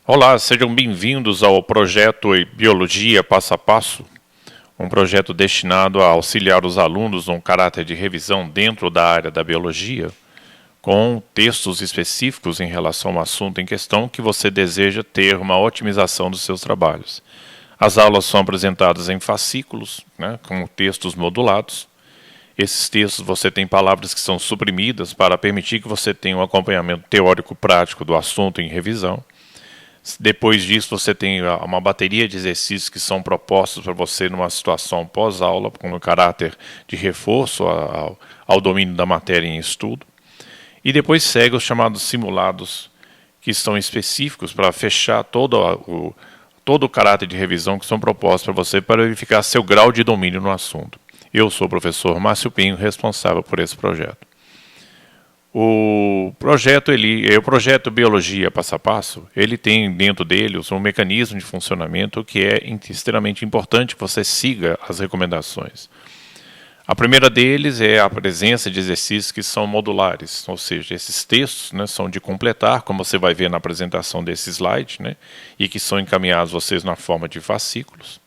Olá, sejam bem-vindos ao projeto Biologia Passo a Passo, um projeto destinado a auxiliar os alunos num caráter de revisão dentro da área da biologia, com textos específicos em relação ao assunto em questão que você deseja ter uma otimização dos seus trabalhos. As aulas são apresentadas em fascículos, com textos modulados. Esses textos você tem palavras que são suprimidas para permitir que você tenha um acompanhamento teórico-prático do assunto em revisão. Depois disso, você tem uma bateria de exercícios que são propostos para você numa situação pós-aula, com um caráter de reforço ao domínio da matéria em estudo. E depois segue os chamados simulados, que são específicos para fechar todo o caráter de revisão que são propostos para você para verificar seu grau de domínio no assunto. Eu sou o professor Márcio Pinho, responsável por esse projeto. O projeto Biologia Passo a Passo, ele tem dentro dele um mecanismo de funcionamento que é extremamente importante que você siga as recomendações. A primeira deles é a presença de exercícios que são modulares, ou seja, esses textos são de completar, como você vai ver na apresentação desse slide, e que são encaminhados vocês na forma de fascículos.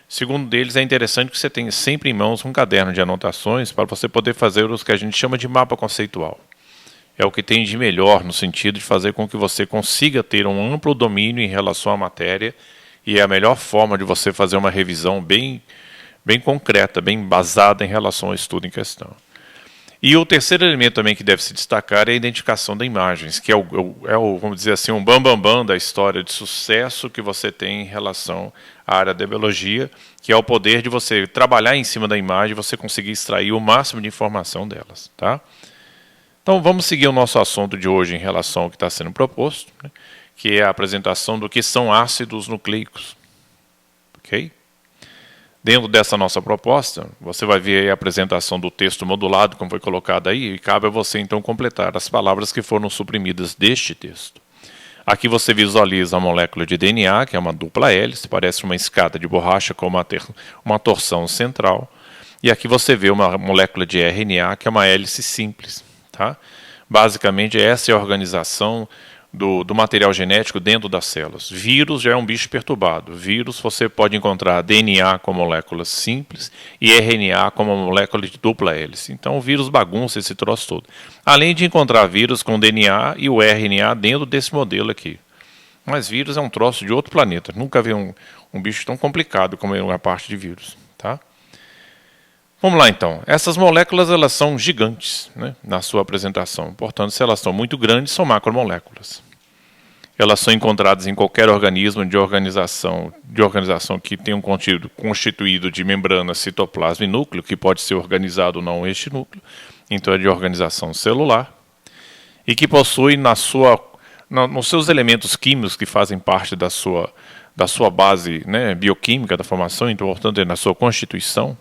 Segundo deles, é interessante que você tenha sempre em mãos um caderno de anotações para você poder fazer o que a gente chama de mapa conceitual. É o que tem de melhor no sentido de fazer com que você consiga ter um amplo domínio em relação à matéria e é a melhor forma de você fazer uma revisão bem concreta, bem basada em relação ao estudo em questão. E o terceiro elemento também que deve se destacar é a identificação das imagens, que vamos dizer assim, um bambambam da história de sucesso que você tem em relação à área da biologia, que é o poder de você trabalhar em cima da imagem e você conseguir extrair o máximo de informação delas, tá? Então vamos seguir o nosso assunto de hoje em relação ao que está sendo proposto, que é a apresentação do que são ácidos nucleicos. Ok? Dentro dessa nossa proposta, você vai ver aí a apresentação do texto modulado, como foi colocado aí, e cabe a você então completar as palavras que foram suprimidas deste texto. Aqui você visualiza a molécula de DNA, que é uma dupla hélice, parece uma escada de borracha com uma torção central. E aqui você vê uma molécula de RNA, que é uma hélice simples. Tá? Basicamente, essa é a organização do material genético dentro das células. Vírus já é um bicho perturbado. Vírus você pode encontrar DNA com moléculas simples e RNA como uma molécula de dupla hélice. Então o vírus bagunça esse troço todo. Além de encontrar vírus com DNA e o RNA dentro desse modelo aqui. Mas vírus é um troço de outro planeta. Nunca vi um bicho tão complicado como é uma parte de vírus. Tá? Vamos lá então. Essas moléculas elas são gigantes na sua apresentação. Portanto, se elas são muito grandes, são macromoléculas. Elas são encontradas em qualquer organismo de organização que tenha um conteúdo constituído de membrana, citoplasma e núcleo, que pode ser organizado ou não este núcleo. Então é de organização celular. E que possui nos seus elementos químicos que fazem parte da sua base bioquímica da formação, então, portanto, é na sua constituição,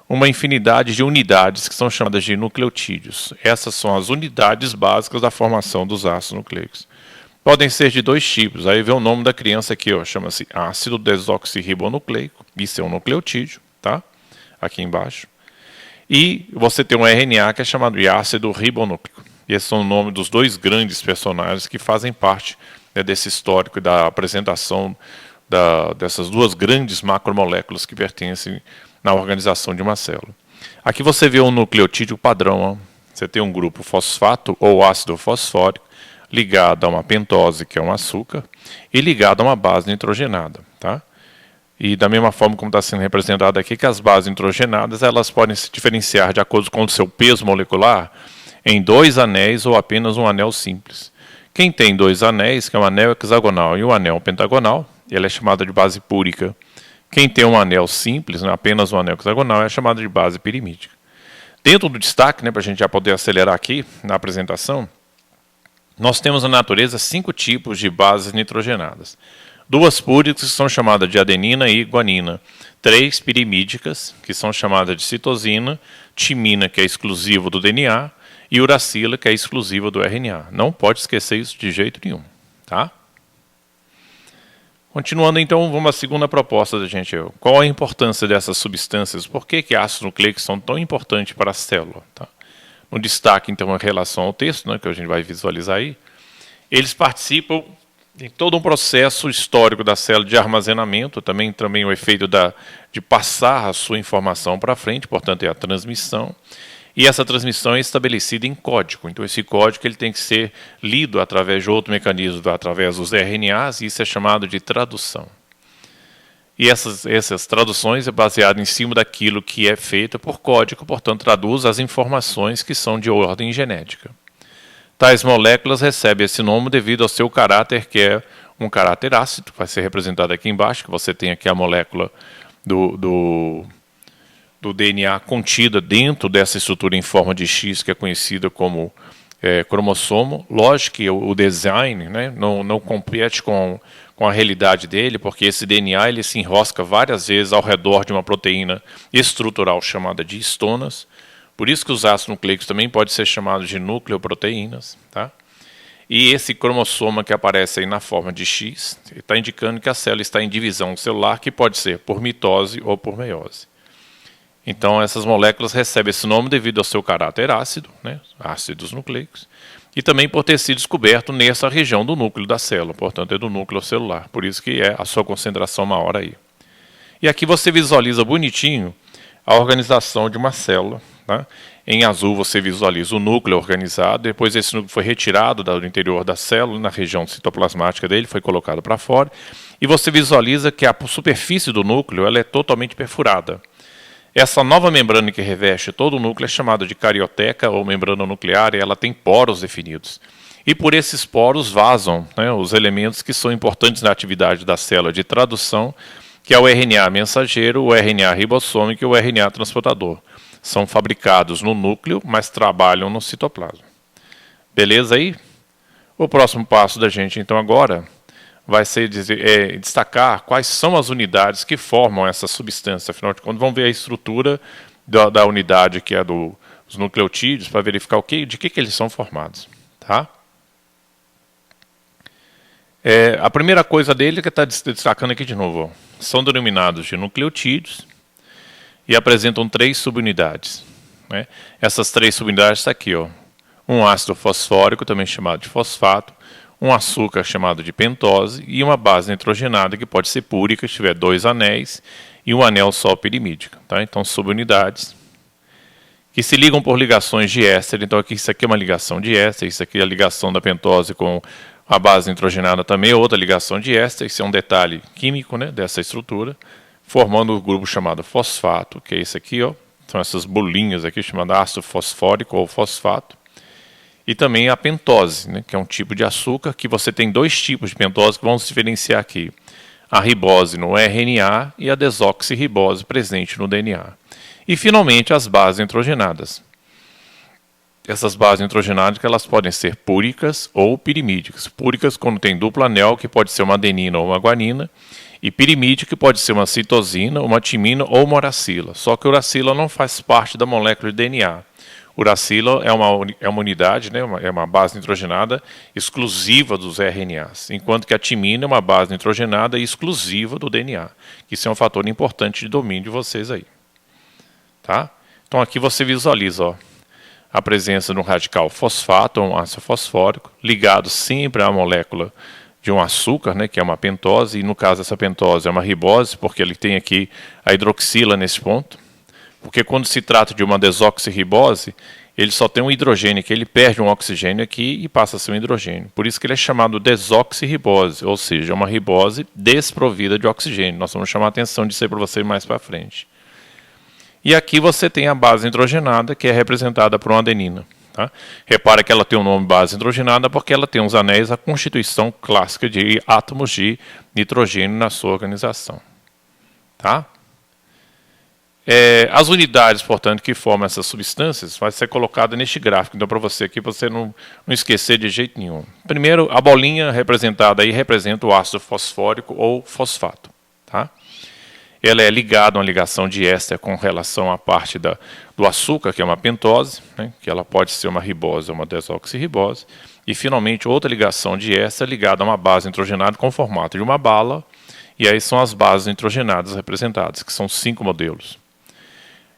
uma infinidade de unidades que são chamadas de nucleotídeos. Essas são as unidades básicas da formação dos ácidos nucleicos. Podem ser de dois tipos. Aí vê o nome da criança aqui, chama-se ácido desoxirribonucleico. Isso é um nucleotídeo, tá? Aqui embaixo. E você tem um RNA que é chamado de ácido ribonúcleico. E esses são o nome dos dois grandes personagens que fazem parte desse histórico e da apresentação dessas duas grandes macromoléculas que pertencem na organização de uma célula. Aqui você vê um nucleotídeo padrão. Você tem um grupo fosfato ou ácido fosfórico ligado a uma pentose, que é um açúcar, e ligado a uma base nitrogenada. Tá? E da mesma forma como está sendo representado aqui, que as bases nitrogenadas elas podem se diferenciar de acordo com o seu peso molecular em 2 anéis ou apenas um anel simples. Quem tem 2 anéis, que é um anel hexagonal e um anel pentagonal, ela é chamada de base púrica. Quem tem um anel simples, apenas um anel hexagonal, é chamado de base pirimídica. Dentro do destaque, para a gente já poder acelerar aqui na apresentação, nós temos na natureza 5 tipos de bases nitrogenadas. 2 púricas, que são chamadas de adenina e guanina. 3 pirimídicas, que são chamadas de citosina. Timina, que é exclusivo do DNA. E uracila, que é exclusiva do RNA. Não pode esquecer isso de jeito nenhum. Tá? Continuando, então, vamos à segunda proposta da gente. Qual a importância dessas substâncias? Por que ácidos nucleicos são tão importantes para a célula? Tá? No destaque, então, em relação ao texto, que a gente vai visualizar aí, eles participam Tem todo um processo histórico da célula de armazenamento, também o efeito de passar a sua informação para frente, portanto é a transmissão. E essa transmissão é estabelecida em código. Então esse código ele tem que ser lido através de outro mecanismo, através dos RNAs, e isso é chamado de tradução. E essas traduções é baseado em cima daquilo que é feito por código, portanto traduz as informações que são de ordem genética. Tais moléculas recebem esse nome devido ao seu caráter, que é um caráter ácido, vai ser representado aqui embaixo, que você tem aqui a molécula do DNA contida dentro dessa estrutura em forma de X, que é conhecida como cromossomo. Lógico que o design, né, não compete com a realidade dele, porque esse DNA ele se enrosca várias vezes ao redor de uma proteína estrutural chamada de histonas. Por isso que os ácidos nucleicos também podem ser chamados de nucleoproteínas. Tá? E esse cromossoma que aparece aí na forma de X está indicando que a célula está em divisão celular, que pode ser por mitose ou por meiose. Então essas moléculas recebem esse nome devido ao seu caráter ácido, né, ácidos nucleicos, e também por ter sido descoberto nessa região do núcleo da célula, portanto é do núcleo celular, por isso que é a sua concentração maior aí. E aqui você visualiza bonitinho a organização de uma célula. Tá? Em azul você visualiza o núcleo organizado, depois esse núcleo foi retirado do interior da célula, na região citoplasmática dele, foi colocado para fora, e você visualiza que a superfície do núcleo ela é totalmente perfurada. Essa nova membrana que reveste todo o núcleo é chamada de carioteca ou membrana nuclear, e ela tem poros definidos. E por esses poros vazam, né, os elementos que são importantes na atividade da célula de tradução, que é o RNA mensageiro, o RNA ribossômico e o RNA transportador. São fabricados no núcleo, mas trabalham no citoplasma. Beleza aí? O próximo passo da gente, então, agora vai ser destacar quais são as unidades que formam essa substância. Afinal de contas, vamos ver a estrutura da unidade que é dos nucleotídeos para verificar de que eles são formados. Tá? A primeira coisa dele que está destacando aqui de novo, são denominados de nucleotídeos e apresentam 3 subunidades. Né? Essas 3 subunidades estão aqui. Ó. Um ácido fosfórico, também chamado de fosfato, um açúcar chamado de pentose e uma base nitrogenada que pode ser púrica se tiver 2 anéis e um anel só pirimídico. Tá? Então, subunidades que se ligam por ligações de éster. Então, aqui, isso aqui é uma ligação de éster, isso aqui é a ligação da pentose com a base nitrogenada também é outra ligação de éster. Isso é um detalhe químico, né, dessa estrutura, formando o grupo chamado fosfato, que é esse aqui. Ó. São essas bolinhas aqui chamadas ácido fosfórico ou fosfato. E também a pentose, né, que é um tipo de açúcar, que você tem 2 tipos de pentose que vamos diferenciar aqui. A ribose no RNA e a desoxirribose presente no DNA. E, finalmente, as bases nitrogenadas. Essas bases nitrogenadas elas podem ser púricas ou pirimídicas. Púricas quando tem duplo anel, que pode ser uma adenina ou uma guanina, e pirimídica, que pode ser uma citosina, uma timina ou uma uracila. Só que a uracila não faz parte da molécula de DNA. Uracila é uma unidade, né, é uma base nitrogenada exclusiva dos RNAs, enquanto que a timina é uma base nitrogenada exclusiva do DNA. Isso é um fator importante de domínio de vocês aí. Tá? Então aqui você visualiza ó, a presença no radical fosfato, um ácido fosfórico, ligado sempre à molécula de um açúcar, né, que é uma pentose, e no caso essa pentose é uma ribose, porque ele tem aqui a hidroxila nesse ponto. Porque quando se trata de uma desoxirribose, ele só tem um hidrogênio aqui, ele perde um oxigênio aqui e passa a ser um hidrogênio. Por isso que ele é chamado desoxirribose, ou seja, uma ribose desprovida de oxigênio. Nós vamos chamar a atenção disso aí para você mais para frente. E aqui você tem a base nitrogenada, que é representada por uma adenina. Tá? Repara que ela tem o nome base nitrogenada porque ela tem os anéis, a constituição clássica de átomos de nitrogênio na sua organização. Tá? As unidades, portanto, que formam essas substâncias vai ser colocada neste gráfico. Então, para você aqui, para você não esquecer de jeito nenhum. Primeiro, a bolinha representada aí representa o ácido fosfórico ou fosfato. Tá? Ela é ligada a uma ligação de éster com relação à parte do açúcar, que é uma pentose, né, que ela pode ser uma ribose ou uma desoxirribose. E, finalmente, outra ligação de éster ligada a uma base nitrogenada com o formato de uma bala. E aí são as bases nitrogenadas representadas, que são 5 modelos.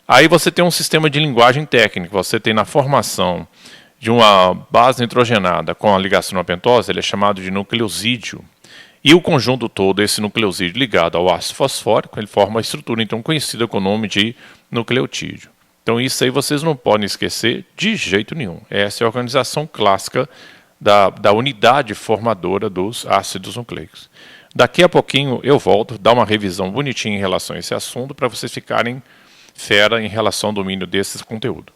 Aí você tem um sistema de linguagem técnica, você tem na formação de uma base nitrogenada com a ligação à pentose, ele é chamado de nucleosídeo. E o conjunto todo, esse nucleosídeo ligado ao ácido fosfórico, ele forma a estrutura então conhecida com o nome de nucleotídeo. Então isso aí vocês não podem esquecer de jeito nenhum. Essa é a organização clássica da unidade formadora dos ácidos nucleicos. Daqui a pouquinho eu volto, dar uma revisão bonitinha em relação a esse assunto para vocês ficarem fera em relação ao domínio desses conteúdos.